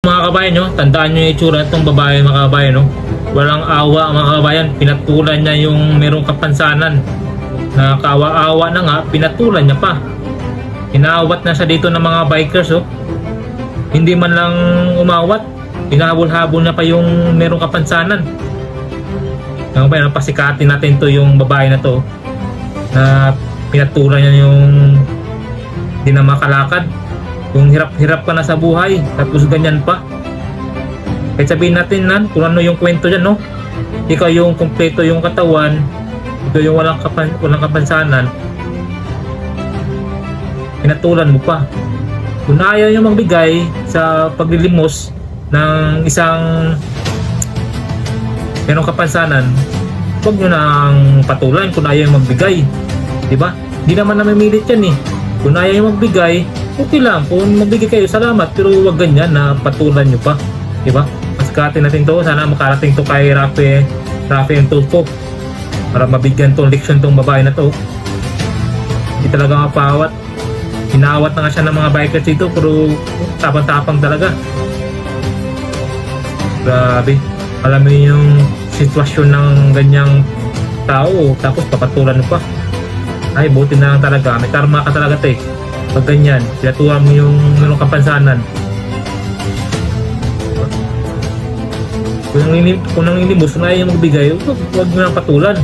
Mga kabayan nyo, tandaan nyo yung itsura itong babae mga kabayan, no? Walang awa mga kabayan, pinatulan niya yung merong kapansanan. Nakaawa-awa na nga, pinatulan niya pa. Inaawat na siya dito ng mga bikers, oh. Hindi man lang umawat, pinahabol-habol na pa yung merong kapansanan. Mga kabayan, pasikatin natin to yung babae na to, na pinatulan niya yung hindi na makalakad. Yung hirap-hirap ka na sa buhay, tapos ganyan pa. Kahit sabihin natin nan, kung ano yung kwento dyan, no? Ikaw yung kumpleto yung katawan, ikaw yung walang kapansanan, pinatulan mo pa. Kung ayaw nyo magbigay sa paglilimos ng isang merong kapansanan, huwag nyo nang patulan kung ayaw magbigay. Diba? Hindi naman namimilit yan eh. Kung ayaw nyo magbigay, okay lang. Kung magbigay kayo, salamat. Pero huwag ganyan na patulan nyo pa. Diba? Masikatin natin to. Sana makarating to kay Rafi and Tulfo. Para mabigyan tong leksyon tong babae na to. Hindi talaga mapawat. Hinawat na nga siya ng mga bikers dito. Pero tapang-tapang talaga. Grabe. Alam mo yung sitwasyon ng ganyang tao. Tapos papatulan mo pa. Ay, buti na lang talaga. May karma ka talaga, te. Pag ganyan, pinatuwa mo yung anong kapansanan. Kung nang inimos, kung ayaw yung magbigay, huwag mo nang patulan.